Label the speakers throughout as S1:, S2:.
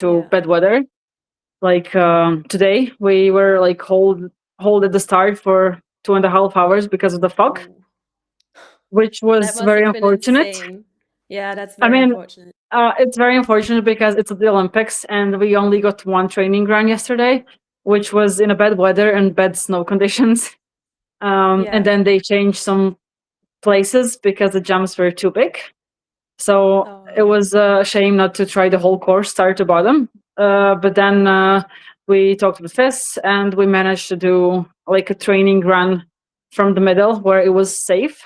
S1: to
S2: Yeah.
S1: bad weather. Like today, we were like hold at the start for 2.5 hours because of the fog,
S2: Oh,
S1: which
S2: that
S1: was
S2: must
S1: very
S2: have been
S1: unfortunate.
S2: insane. Yeah, that's
S1: I
S2: very
S1: mean,
S2: unfortunate.
S1: it's very unfortunate because it's the Olympics, and we only got one training run yesterday, which was in a bad weather and bad snow conditions. And
S2: Yeah.
S1: then they changed some places because the jumps were too big. So it
S2: Oh,
S1: was a shame not to try the whole course, start to bottom. But then we talked with FIS and we managed to do like a training run from the middle where it was safe.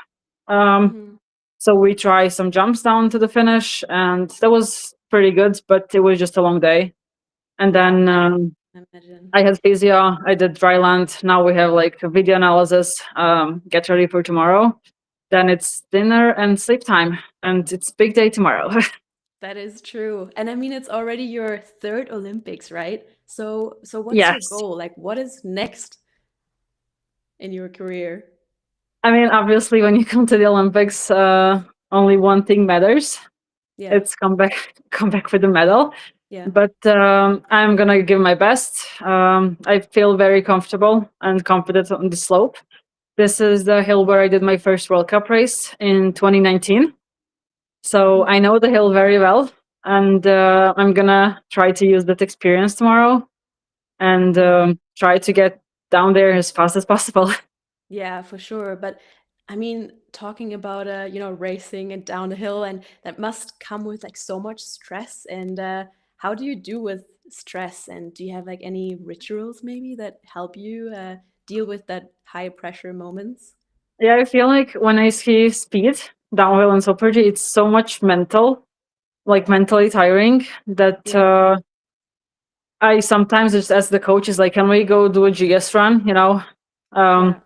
S1: Um,
S2: hmm,
S1: so we tried some jumps down to the finish, and that was pretty good, but it was just a long day. And
S2: yeah,
S1: then
S2: I imagine.
S1: I had physio, I did dry land. Now we have like a video analysis, get ready for tomorrow. Then it's dinner and sleep time, and it's big day tomorrow.
S2: That is true. And I mean, it's already your third Olympics, right? So what's your
S1: Yes.
S2: goal? Like, what is next in your career?
S1: I mean, obviously, when you come to the Olympics, only one thing matters.
S2: Yeah,
S1: It's come back, come back with a medal.
S2: yeah.
S1: But I'm gonna give my best. I feel very comfortable and confident on the slope. This is the hill where I did my first World Cup race in 2019. So I
S2: Mhm.
S1: know the hill very well, and I'm gonna try to use that experience tomorrow and
S2: Yeah.
S1: try to get down there as fast as possible.
S2: Yeah, for sure. But I mean, talking about racing and down the hill, and that must come with like so much stress. And how do you do with stress? And do you have like any rituals maybe that help you deal with that high pressure moments?
S1: Yeah, I feel like when I ski speed, downhill and super G, it's so much mental, like mentally tiring that
S2: Yeah,
S1: I sometimes just ask the coaches, like, can we go do a GS run,
S2: yeah,
S1: um,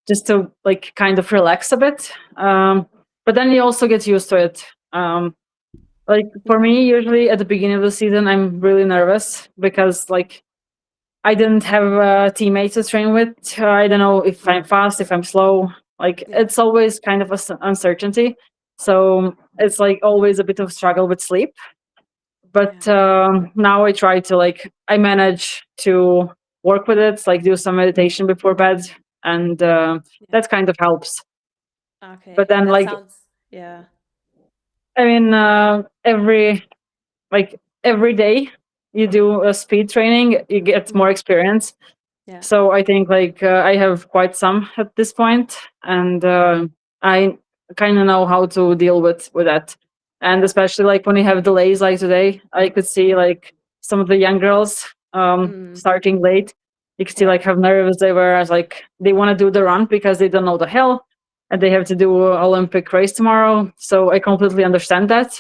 S1: just to like kind of relax a bit. But then you also get used to it. Like for
S2: yeah,
S1: me, usually at the beginning of the season, I'm really nervous because like I didn't have teammates to train with. I don't know if I'm fast, if I'm slow. Like
S2: yeah,
S1: it's always kind of a uncertainty. So it's like always a bit of struggle with sleep.
S2: yeah,
S1: But now I try to like I manage to work with it, like do some meditation before bed, and
S2: yeah.
S1: that kind of helps. But
S2: Okay,
S1: then
S2: that
S1: like
S2: sounds, yeah.
S1: I mean every day you do a speed training, you get more
S2: Mhm.
S1: experience.
S2: Yeah,
S1: So I think like I have quite some at this point, and I kind of know how to deal with that. And
S2: yeah.
S1: especially like when you have delays like today, I could see like some of the young girls
S2: Mm,
S1: starting late. You could see
S2: yeah,
S1: like how nervous they were, as like they want to do the run because they don't know the hill, and they have to do a Olympic race tomorrow. So I completely understand that.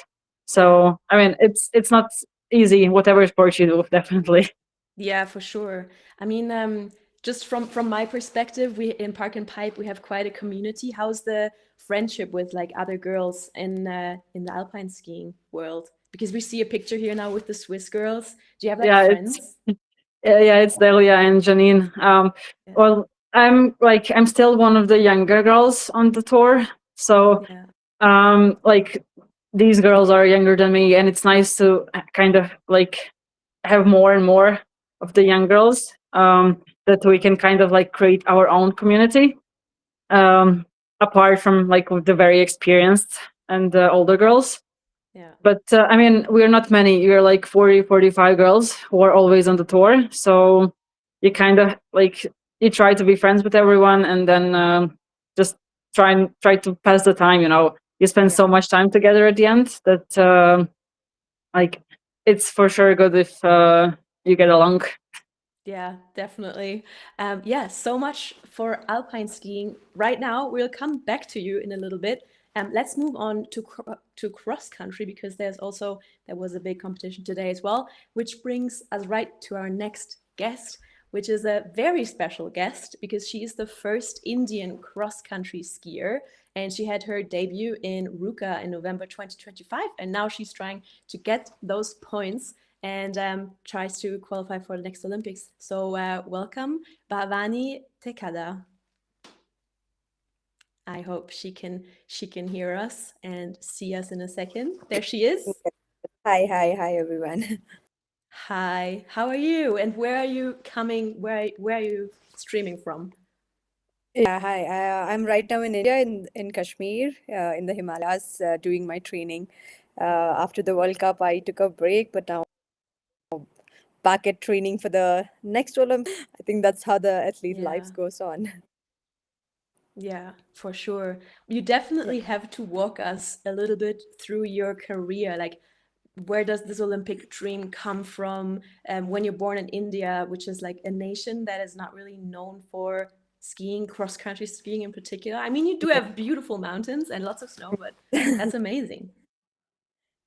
S2: yeah.
S1: So I mean, it's not easy. Whatever sport you do, definitely.
S2: Yeah, for sure. I mean, just from my perspective, we in Park and Pipe we have quite a community. How's the friendship with like other girls in the alpine skiing world? Because we see a picture here now with the Swiss girls. Do you have like
S1: Yeah, it's
S2: friends?
S1: yeah, it's Delia and Janine.
S2: Yeah,
S1: Well, I'm still one of the younger girls on the tour, so
S2: yeah,
S1: like these girls are younger than me, and it's nice to kind of like have more and more of the young girls that we can kind of like create our own community um, apart from like with the very experienced and older girls.
S2: yeah,
S1: But I mean, we're not many. We're like 40, 45 girls who are always on the tour. So you kind of like you try to be friends with everyone, and then just try to pass the time. You spend
S2: yeah.
S1: so much time together at the end that like it's for sure good if you get along.
S2: Yeah, definitely. Yeah, so much for alpine skiing. Right now, we'll come back to you in a little bit. Let's move on to cross country because there was a big competition today as well, which brings us right to our next guest, which is a very special guest because she is the first Indian cross country skier, and she had her debut in Ruka in November 2025, and now she's trying to get those points and tries to qualify for the next Olympics. So welcome, Bhavani Tekada. I hope she can hear us and see us in a second. There she is.
S3: Hi, hi, hi, everyone.
S2: Hi, how are you? And where are you coming? Where are you streaming from?
S3: Yeah, hi. I'm right now in India, in Kashmir, in the Himalayas, doing my training. After the World Cup, I took a break, but now back at training for the next Olympics. I think that's how the athlete
S2: Yeah.
S3: lives goes on.
S2: Yeah, for sure. You
S3: Yeah.
S2: definitely have to walk us a little bit through your career. Like, where does this Olympic dream come from? When you're born in India, which is like a nation that is not really known for skiing, cross-country skiing in particular. I mean, you do have beautiful mountains and lots of snow, but that's amazing.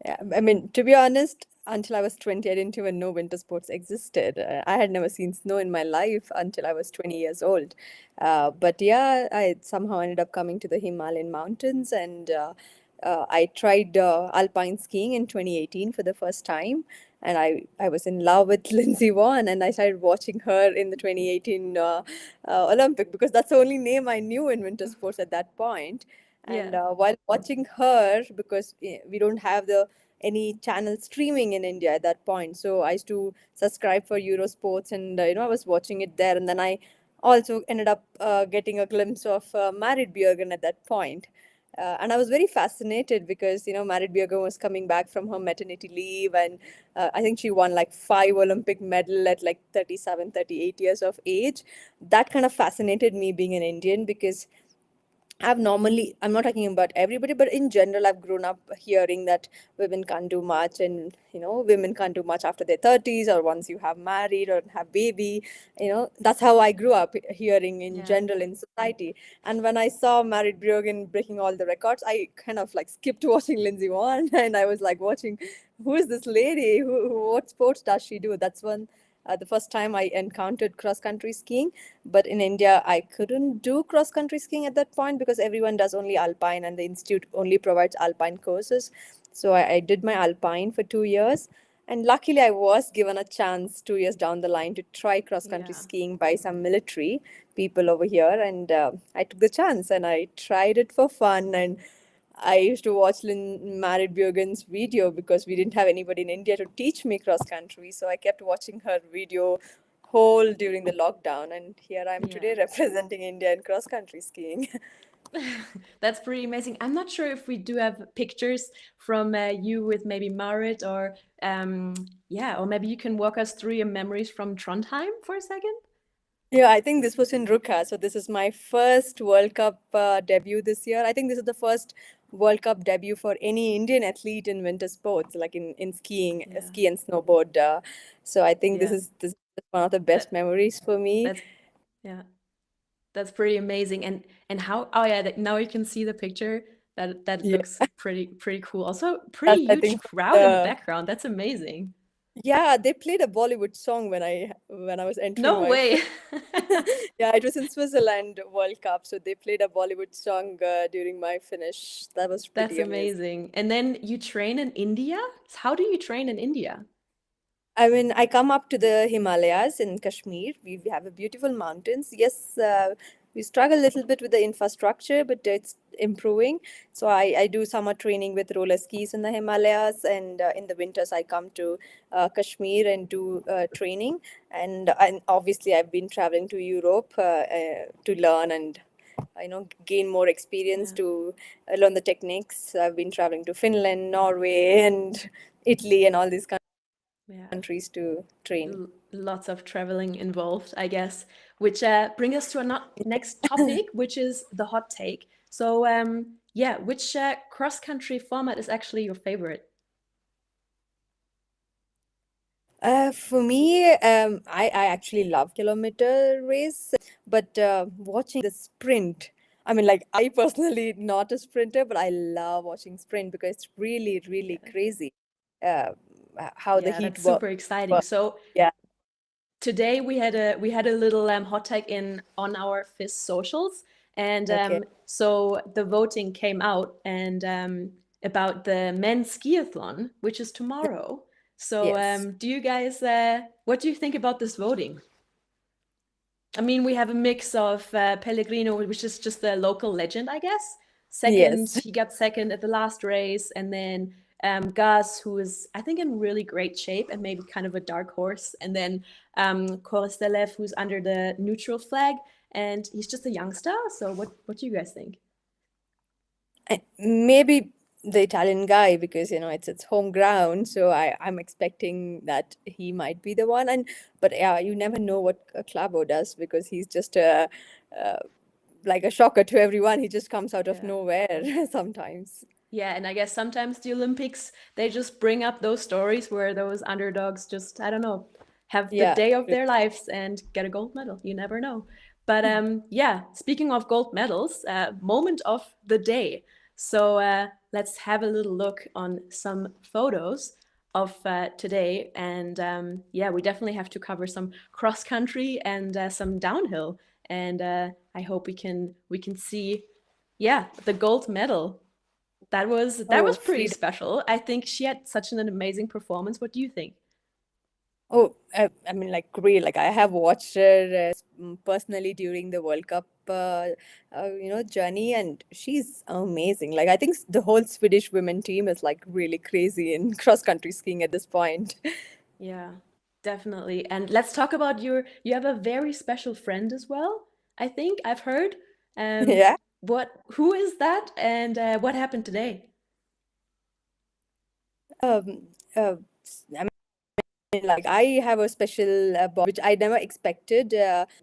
S3: Yeah, I mean, to be honest, until I was 20, I didn't even know winter sports existed. I had never seen snow in my life until I was 20 years old. But yeah, I somehow ended up coming to the Himalayan mountains, and I tried alpine skiing in 2018 for the first time. And I was in love with Lindsey Vonn, and I started watching her in the 2018 Olympic because that's the only name I knew in winter sports at that point. And
S2: Yeah,
S3: while watching her, because we don't have the any channel streaming in India at that point, so I used to subscribe for Eurosports, and I was watching it there, and then I also ended up getting a glimpse of Marit Bjørgen at that point. And I was very fascinated because Marit Bjørgen was coming back from her maternity leave, and I think she won like 5 Olympic medal at like 37, 38 years of age. That kind of fascinated me being an Indian because I'm not talking about everybody, but in general, I've grown up hearing that women can't do much, and women can't do much after their 30s or once you have married or have baby. That's how I grew up hearing in
S2: yeah,
S3: general in society. And when I saw Marit Bjørgen breaking all the records, I kind of like skipped watching Lindsey Vonn, and I was like watching, who is this lady? What sports does she do? That's one. The first time I encountered cross country skiing, but in India, I couldn't do cross country skiing at that point because everyone does only alpine and the institute only provides alpine courses. So I did my alpine for 2 years. And luckily, I was given a chance 2 years down the line to try cross country
S2: yeah,
S3: skiing by some military people over here. And I took the chance and I tried it for fun. And I used to watch Marit Bjørgen's video because we didn't have anybody in India to teach me cross country. So I kept watching her video whole during the lockdown, and here I am
S2: yeah.
S3: today representing India in cross country skiing.
S2: That's pretty amazing. I'm not sure if we do have pictures from you with maybe Marit or yeah, or maybe you can walk us through your memories from Trondheim for a second.
S3: Yeah, I think this was in Ruka. So this is my first World Cup debut this year. I think this is the first World Cup debut for any Indian athlete in winter sports, like in skiing,
S2: Yeah,
S3: ski and snowboard. So I think this
S2: yeah.
S3: is this is one of the best
S2: That
S3: memories for me.
S2: that's yeah. That's pretty amazing. And how? Oh yeah, now you can see the picture. That
S3: Yeah,
S2: looks pretty cool. Also, pretty
S3: that's I
S2: huge
S3: think
S2: crowd in the
S3: the
S2: background. That's amazing.
S3: yeah, they played a Bollywood song when I was entering
S2: No
S3: my
S2: way.
S3: yeah, it was in Switzerland World Cup, so they played a Bollywood song during my finish. That was
S2: That's
S3: pretty amazing.
S2: amazing. And then you train in India? How do you train in India?
S3: I mean, I come up to the Himalayas in Kashmir. We have a beautiful mountains. Yes, we struggle a little bit with the infrastructure, but it's improving. So I do summer training with roller skis in the Himalayas, and in the winters I come to Kashmir and do training. And obviously I've been traveling to Europe to learn and gain more experience
S2: Yeah.
S3: to learn the techniques. I've been traveling to Finland, Norway, and Italy, and all these
S2: Yeah.
S3: countries to train.
S2: Lots of traveling involved, I guess, which brings us to a next topic, which is the hot take. So, yeah, which cross-country format is actually your favorite?
S3: For me, I actually love kilometer race, but watching the sprint, I mean, like I personally not a sprinter, but I love watching sprint because it's really, really
S2: Yeah,
S3: crazy uh, how the
S2: yeah,
S3: heat
S2: that's super exciting.
S3: works.
S2: So
S3: Yeah.
S2: today we had a little hot take in on our FIS socials, and
S3: Okay.
S2: so the voting came out and about the men's skiathlon, which is tomorrow. So
S3: Yes.
S2: do you guys what do you think about this voting? I mean, we have a mix of Pellegrino, which is just a local legend, I guess. Second,
S3: Yes.
S2: he got second at the last race, and then Gus, who is, I think, in really great shape and maybe kind of a dark horse, and then Korostelev, who's under the neutral flag, and he's just a youngster. So what do you guys think?
S3: Maybe the Italian guy, because it's home ground, so I'm expecting that he might be the one. And but yeah, you never know what Clavo does, because he's just uh, like a shocker to everyone. He just comes out of
S2: Yeah.
S3: nowhere sometimes.
S2: Yeah, and I guess sometimes the Olympics, they just bring up those stories where those underdogs just, I don't know, have the
S3: Yeah,
S2: day of
S3: true.
S2: their lives and get a gold medal. You never know. But yeah, speaking of gold medals, moment of the day. So let's have a little look on some photos of today. And yeah, we definitely have to cover some cross country and some downhill. And I hope we can see, yeah, the gold medal. That was
S3: Oh,
S2: pretty
S3: freedom.
S2: special. I think she had such an amazing performance. What do you think?
S3: Oh, I mean, like, great. Like, I have watched her personally during the World Cup, journey, and she's amazing. Like, I think the whole Swedish women team is like really crazy in cross country skiing at this point.
S2: Yeah, definitely. And let's talk about you have a very special friend as well. I think I've heard. Um,
S3: Yeah.
S2: who is that and what happened today?
S3: Um, I mean, like, I have a special bond, which I never expected.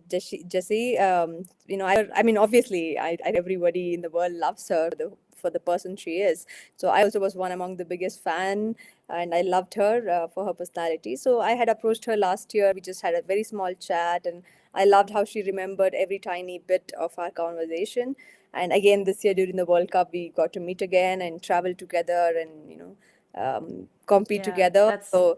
S3: Jessie, I mean, obviously, I think everybody in the world loves her for the person she is. So I also was one among the biggest fan, and I loved her for her personality. So I had approached her last year. We just had a very small chat, and I loved how she remembered every tiny bit of our conversation. And again, this year during the World Cup, we got to meet again and travel together, and compete
S2: Yeah,
S3: together.
S2: that's
S3: So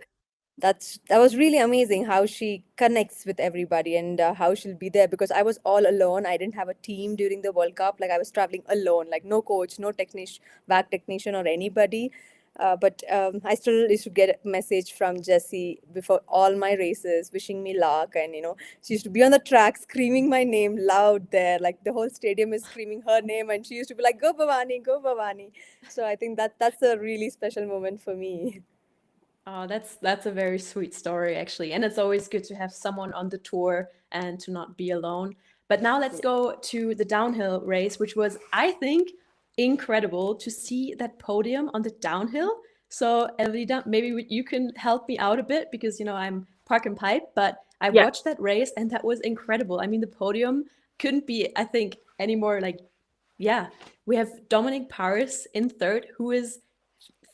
S3: that was really amazing how she connects with everybody, and how she'll be there, because I was all alone. I didn't have a team during the World Cup. Like, I was traveling alone, like no coach, no technician, back technician, or anybody. But I still used to get a message from Jessie before all my races, wishing me luck. And she used to be on the track screaming my name loud there, like the whole stadium is screaming her name, and she used to be like, "Go Bhavani, go Bhavani." So I think that's a really special moment for me.
S2: Oh, that's a very sweet story actually. And it's always good to have someone on the tour and to not be alone. But now let's go to the downhill race, which was, I think, incredible to see that podium on the downhill. So, Elvida, maybe you can help me out a bit because I'm park and pipe, but I
S1: Yeah.
S2: watched that race and that was incredible. I mean, the podium couldn't be, I think, any more like, yeah, we have Dominic Paris in third, who is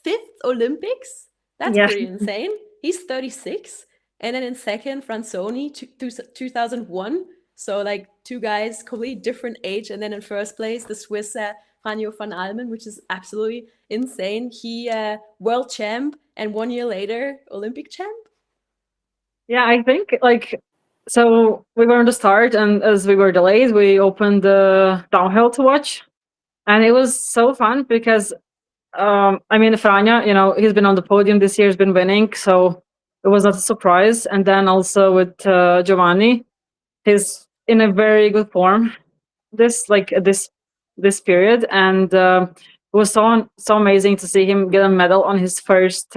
S2: fifth Olympics. That's
S1: Yeah.
S2: pretty insane. He's 36. And then in second, Franzoni, 2001. So, like, two guys, completely different age. And then in first place, the Swiss Franjo van Almen, which is absolutely insane. He world champ and 1 year later, Olympic champ.
S1: Yeah, I think like so we were on the start, and as we were delayed, we opened the downhill to watch, and it was so fun because I mean, Franja, he's been on the podium this year, he's been winning, so it was not a surprise. And then also with Giovanni, he's in a very good form this period, and it was so amazing to see him get a medal on his first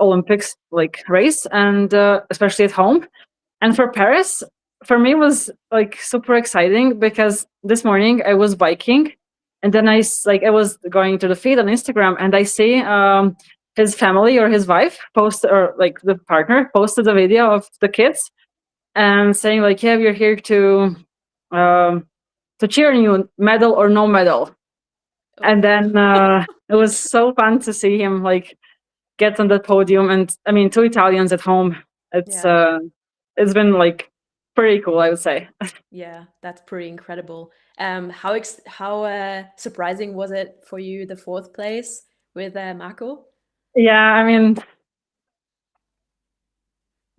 S1: Olympics like race, and especially at home. And for Paris, for me was like super exciting because this morning I was biking, and then I was going to the feed on Instagram, and I see his family or his wife post, or like the partner posted a video of the kids and saying like, yeah, we're here um, to cheer on you, medal or no medal. And
S2: Oh,
S1: then it was so fun to see him like get on the podium, and I mean, two Italians at home. It's
S2: yeah.
S1: it's been like pretty cool, I would say.
S2: Yeah, that's pretty incredible. How surprising was it for you, the fourth place with Marco?
S1: Yeah, I mean,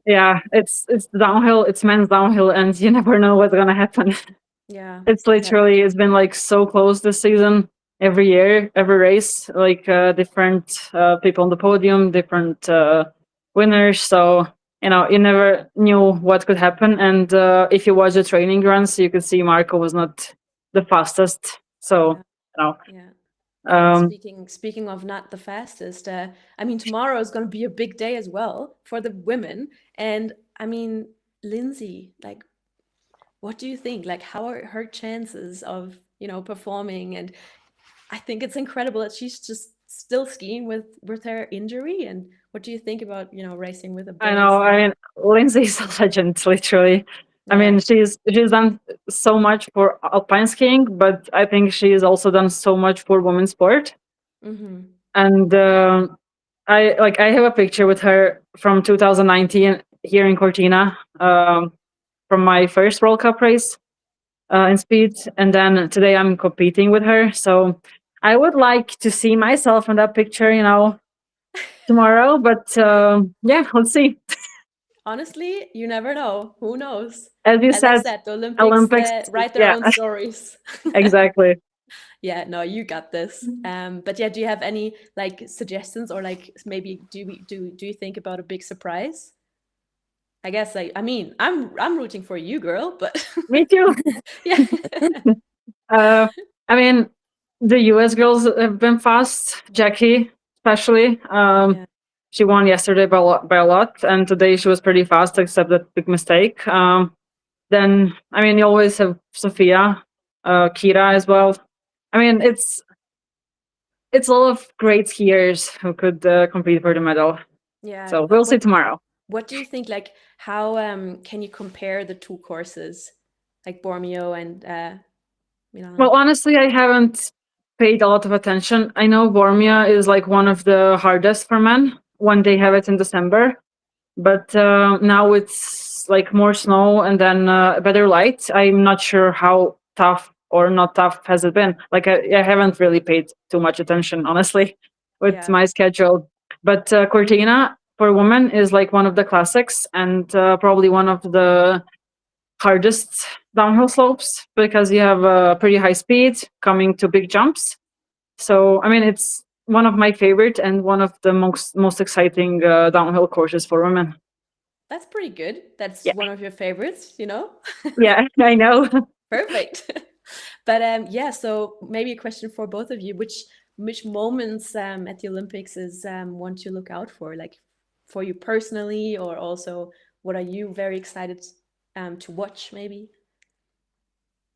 S1: yeah, it's downhill, it's men's downhill, and you never know what's gonna happen.
S2: Yeah,
S1: It's
S2: that
S1: literally it's been like so close this season. Every year, every race, like different people on the podium, different winners. So you never knew what could happen. And if you watch the training runs, you could see Marco was not the fastest. So
S2: yeah,
S1: you know,
S2: yeah. Speaking of not the fastest, I mean, tomorrow is going to be a big day as well for the women. And I mean, Lindsay, like, what do you think? Like, how are her chances of, performing? And I think it's incredible that she's just still skiing with her injury. And what do you think about, racing with a
S1: I
S2: bad
S1: know. I
S2: knee?
S1: mean, Lindsay's a legend, literally. I
S2: Yeah.
S1: mean, she's done so much for alpine skiing, but I think she's also done so much for women's sport.
S2: Mm-hmm.
S1: And I have a picture with her from 2019 here in Cortina, from my first World Cup race in speed, and then today I'm competing with her. So I would like to see myself in that picture, tomorrow. But yeah, let's see.
S2: Honestly, you never know. Who knows?
S1: As you
S2: As I
S1: said,
S2: said, the Olympics
S1: Olympics.
S2: write their
S1: Yeah,
S2: own stories.
S1: exactly.
S2: Yeah, no, you got this. But yeah, do you have any like suggestions or like maybe do you think about a big surprise? I guess I mean, I'm rooting for you, girl, but
S1: Me too.
S2: yeah.
S1: Uh, I mean, the US girls have been fast. Jackie, especially.
S2: Yeah.
S1: She won yesterday by a lot, and today she was pretty fast, except that big mistake. Then, I mean, you always have Sophia, Kira as well. I mean, it's a lot of great skiers who could compete for the medal.
S2: Yeah.
S1: So
S2: What
S1: we'll see
S2: what
S1: tomorrow.
S2: what do you think, like how can you compare the two courses? Like Bormio and
S1: Well,
S2: Milano?
S1: honestly, I haven't paid a lot of attention. I know Bormia is like one of the hardest for men when they have it in December, but now it's like more snow and then better light. I'm not sure how tough or not tough has it been. Like I haven't really paid too much attention, honestly, with
S2: Yeah.
S1: my schedule. But Cortina for women is like one of the classics and probably one of the hardest downhill slopes because you have a pretty high speed coming to big jumps. So I mean, it's one of my favorite and one of the most exciting downhill courses for women.
S2: That's pretty good. That's
S1: Yeah,
S2: one of your favorites, you know?
S1: yeah, I know.
S2: Perfect. But yeah, so maybe a question for both of you. Which moments at the Olympics is one to look out for, like for you personally, or also what are you very excited to watch, maybe?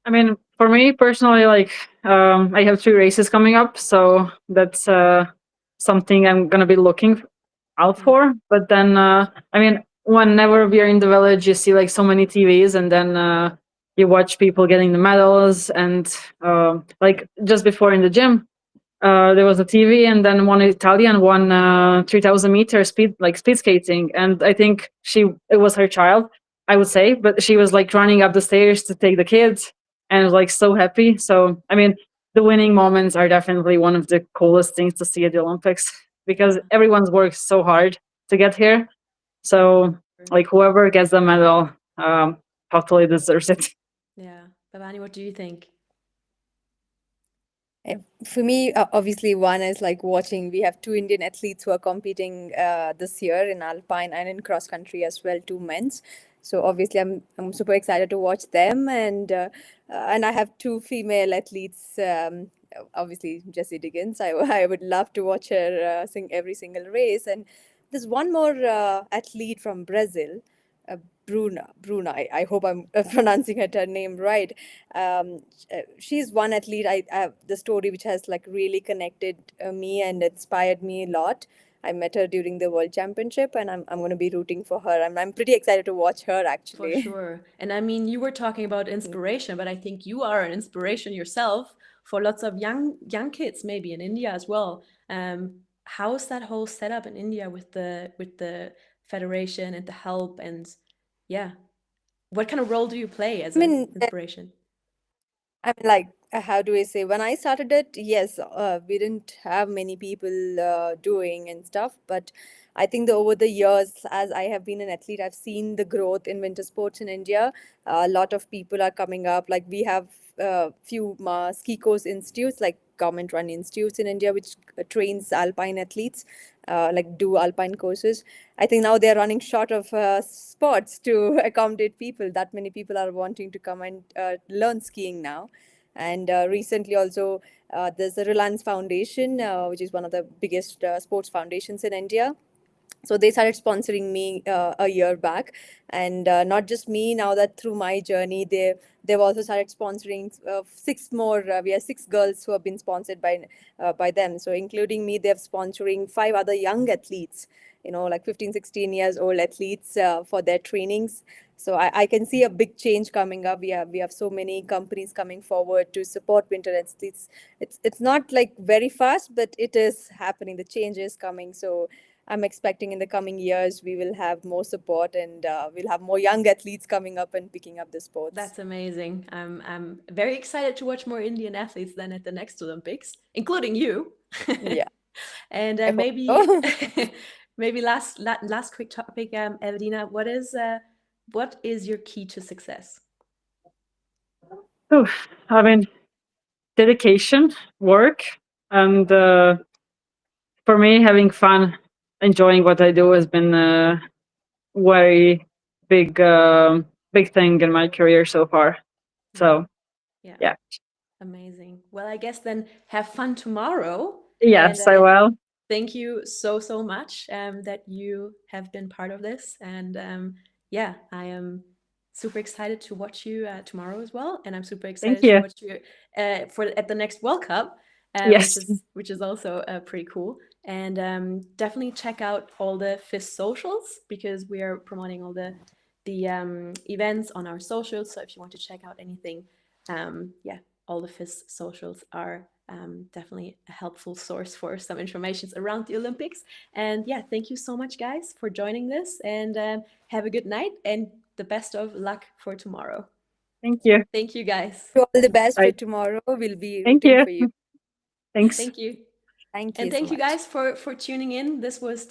S1: I mean, for me personally, like I have 2 races coming up, so that's something I'm gonna be looking out
S2: Yeah.
S1: for. But then, I mean, whenever we are in the village, you see like so many TVs, and then you watch people getting the medals, and like just before in the gym, there was a TV, and then one Italian won 3,000 meter speed skating, and I think it was her child, I would say, but she was like running up the stairs to take the kids, and was like so happy. So I mean, the winning moments are definitely one of the coolest things to see at the Olympics because
S2: Yeah.
S1: everyone's worked so hard to get here. So like whoever gets the medal, totally deserves it.
S2: Yeah. Bhavani, what do you think?
S3: For me, obviously, one is like watching. We have two Indian athletes who are competing this year in alpine and in cross country as well, two men's. So obviously, I'm super excited to watch them, and I have two female athletes. Obviously, Jessie Diggins. I would love to watch her sing every single race, and there's one more athlete from Brazil. Uh, Bruna. I hope I'm pronouncing her name right. She's one athlete. I the story which has like really connected me and inspired me a lot. I met her during the World Championship, and I'm going to be rooting for her. I'm pretty excited to watch her
S2: For
S3: actually.
S2: sure. And I mean, you were talking about inspiration, but I think you are an inspiration yourself for lots of young kids, maybe in India as well. How is that whole setup in India with the federation and the help and yeah, what kind of role do you play as
S3: I
S2: an
S3: mean,
S2: inspiration?
S3: like, how do I say? When I started it, yes, we didn't have many people doing and stuff. But I think over the years, as I have been an athlete, I've seen the growth in winter sports in India. A lot of people are coming up. Like we have few ski course institutes, like government-run institutes in India, which trains alpine athletes, like do alpine courses. I think now they're running short of spots to accommodate people. That many people are wanting to come and learn skiing now. And recently also, there's the Reliance Foundation, which is one of the biggest sports foundations in India. So they started sponsoring me a year back, and not just me. Now that through my journey, they've also started sponsoring six more. We have six girls who have been sponsored by them. So including me, they're sponsoring five other young athletes. Like 15, 16 years old athletes for their trainings. So I can see a big change coming up. We have so many companies coming forward to support winter athletes. It's not like very fast, but it is happening. The change is coming. So I'm expecting in the coming years we will have more support, and we'll have more young athletes coming up and picking up the sports.
S2: That's amazing. I'm very excited to watch more Indian athletes then at the next Olympics, including you.
S3: Yeah.
S2: And
S3: I hope
S2: maybe
S3: so.
S2: maybe last quick topic, Evelina, what is your key to success?
S1: I mean, dedication, work, and for me, having fun, enjoying what I do has been a very big thing in my career so far. So yeah.
S2: Amazing. Well, I guess then have fun tomorrow.
S1: Yes,
S2: And
S1: I will.
S2: thank you so much that you have been part of this. And yeah, I am super excited to watch you tomorrow as well. And I'm super excited to
S1: you.
S2: watch you at the next World Cup,
S1: Yes.
S2: which is also pretty cool. And definitely check out all the FIS socials, because we are promoting all the events on our socials. So if you want to check out anything, yeah, all the FIS socials are definitely a helpful source for some information around the Olympics. And yeah, thank you so much, guys, for joining this, and have a good night and the best of luck for tomorrow.
S1: Thank you.
S2: Thank you, guys.
S3: All the best
S1: Bye.
S3: for tomorrow. We'll be
S1: Thank
S3: rooting
S1: you.
S3: for you.
S1: Thanks.
S2: Thank you.
S3: Thank you
S2: And
S3: so
S2: thank you
S3: much.
S2: guys for tuning in. This was